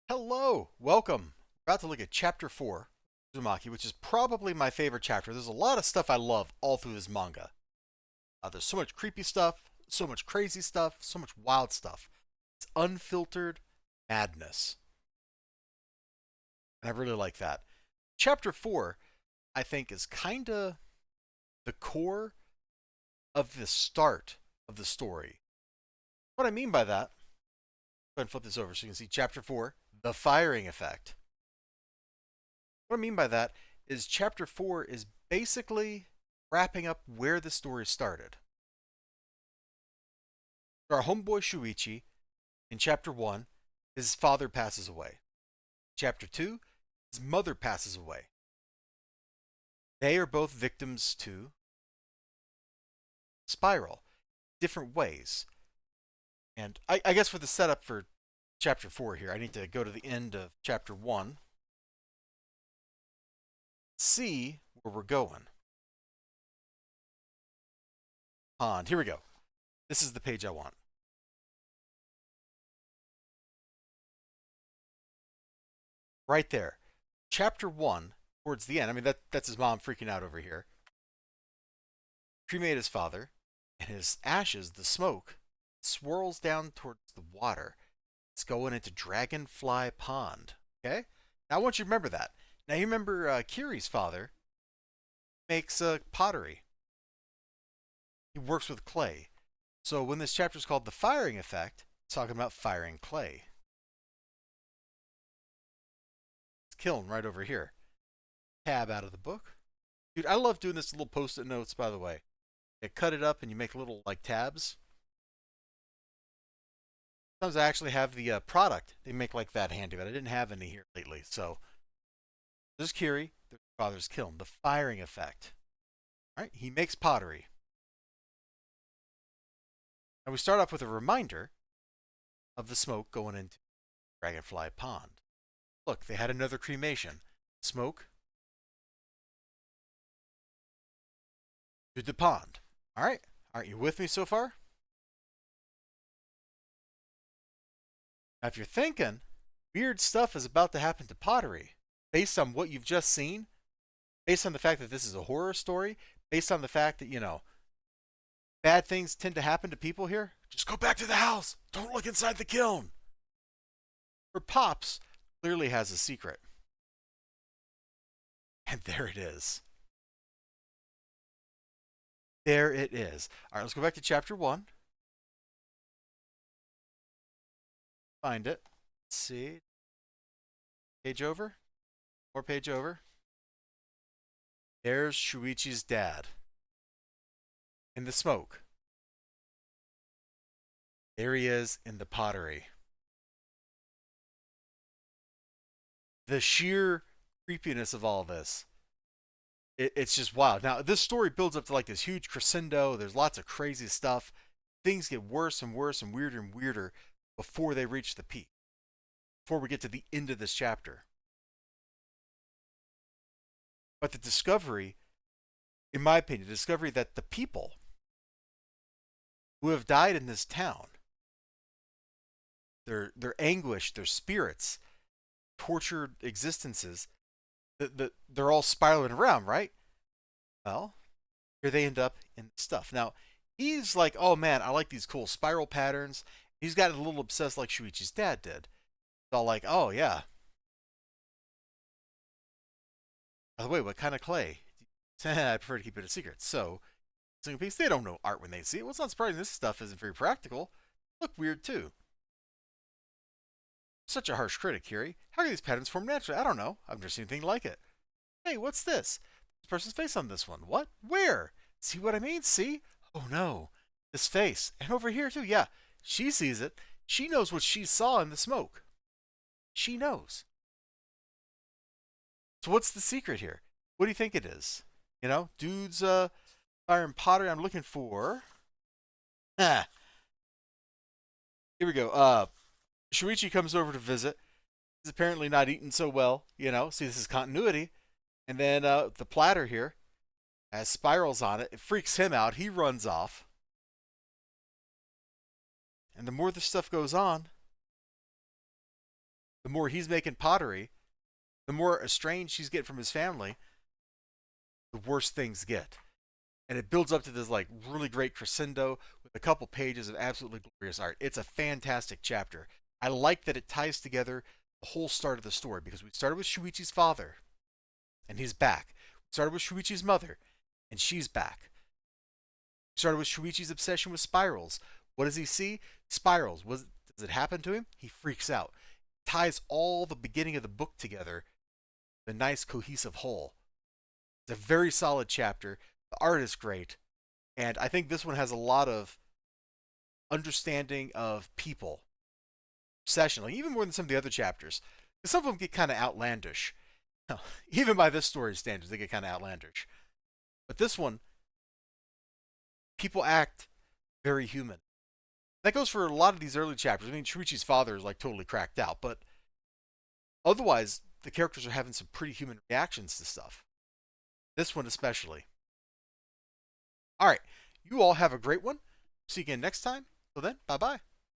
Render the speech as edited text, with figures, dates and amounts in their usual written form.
Hello, welcome. We're about to look at Chapter 4, Uzumaki, which is probably my favorite chapter. There's a lot of stuff I love all through this manga. There's so much creepy stuff, so much crazy stuff, so much wild stuff. It's unfiltered madness. And I really like that. Chapter 4, I think, is kind of the core of the start of the story. What I mean by that, go ahead and flip this over so you can see Chapter 4, the firing effect. What I mean by that is chapter 4 is basically wrapping up where the story started. Our homeboy Shuichi, in chapter 1, his father passes away. Chapter 2, his mother passes away. They are both victims to spiral, different ways. And I guess for the setup for chapter 4 here, I need to go to the end of chapter 1, see where we're going. Pond. Here we go. This is the page I want. Right there. Chapter 1, towards the end. I mean, that's his mom freaking out over here. Cremate his father, and his ashes, the smoke, swirls down towards the water. It's going into Dragonfly Pond. Okay? Now I want you to remember that. Now you remember Kiri's father makes pottery. He works with clay. So when this chapter is called The Firing Effect, it's talking about firing clay. It's kiln right over here. Tab out of the book. Dude, I love doing this little post-it notes, by the way. You cut it up and you make little like tabs. Sometimes I actually have the product. They make like that handy, but I didn't have any here lately. So this is Kiri. Their father's kiln. The firing effect. All right, he makes pottery. And we start off with a reminder of the smoke going into Dragonfly Pond. Look, they had another cremation. Smoke to the pond. All right, aren't you with me so far? Now, if you're thinking weird stuff is about to happen to pottery, based on what you've just seen, based on the fact that this is a horror story, based on the fact that, bad things tend to happen to people here, just go back to the house. Don't look inside the kiln. Her Pops clearly has a secret. And there it is. There it is. All right, let's go back to chapter 1. Find it. Let's see. Page over. More page over. There's Shuichi's dad. In the smoke. There he is in the pottery. The sheer creepiness of all this. It's just wild. Now, this story builds up to like this huge crescendo. There's lots of crazy stuff. Things get worse and worse and weirder before they reach the peak. Before we get to the end of this chapter. But the discovery, in my opinion, the discovery that the people who have died in this town, their anguish, their spirits, tortured existences, they're all spiraling around, right? Well, here they end up in stuff. Now, he's like, oh man, I like these cool spiral patterns. He's got a little obsessed like Shuichi's dad did. It's all like, oh yeah. By the way, what kind of clay? I prefer to keep it a secret. So, single piece, they don't know art when they see it. Well, it's not surprising this stuff isn't very practical. Look weird too. Such a harsh critic, Kiri. How can these patterns form naturally? I don't know. I've never seen anything like it. Hey, what's this? This person's face on this one. What? Where? See what I mean? See? Oh no. This face. And over here too. Yeah. She sees it. She knows what she saw in the smoke. She knows. So what's the secret here? What do you think it is? Dudes firing pottery. I'm looking for. Ah. Here we go. Shuichi comes over to visit. He's apparently not eating so well, See, this is continuity. And then the platter here has spirals on it. It freaks him out. He runs off. And the more this stuff goes on, the The more he's making pottery, the more estranged he's getting from his family, the worse things get. And it builds up to this like really great crescendo with a couple pages of absolutely glorious art. It's a fantastic chapter. I like that it ties together the whole start of the story because we started with Shuichi's father, and he's back. We started with Shuichi's mother, and she's back. We started with Shuichi's obsession with spirals. What does he see? Spirals. Does it happen to him? He freaks out. Ties all the beginning of the book together, the nice cohesive whole. It's a very solid chapter. The art is great, and I think this one has a lot of understanding of people, obsession, like even more than some of the other chapters. Because some of them get kind of outlandish. Even by this story standards, they get kind of outlandish. But this one, people act very human. That goes for a lot of these early chapters. I mean, Shuichi's father is like totally cracked out, but otherwise, the characters are having some pretty human reactions to stuff. This one especially. All right, you all have a great one. See you again next time. Till then, bye bye.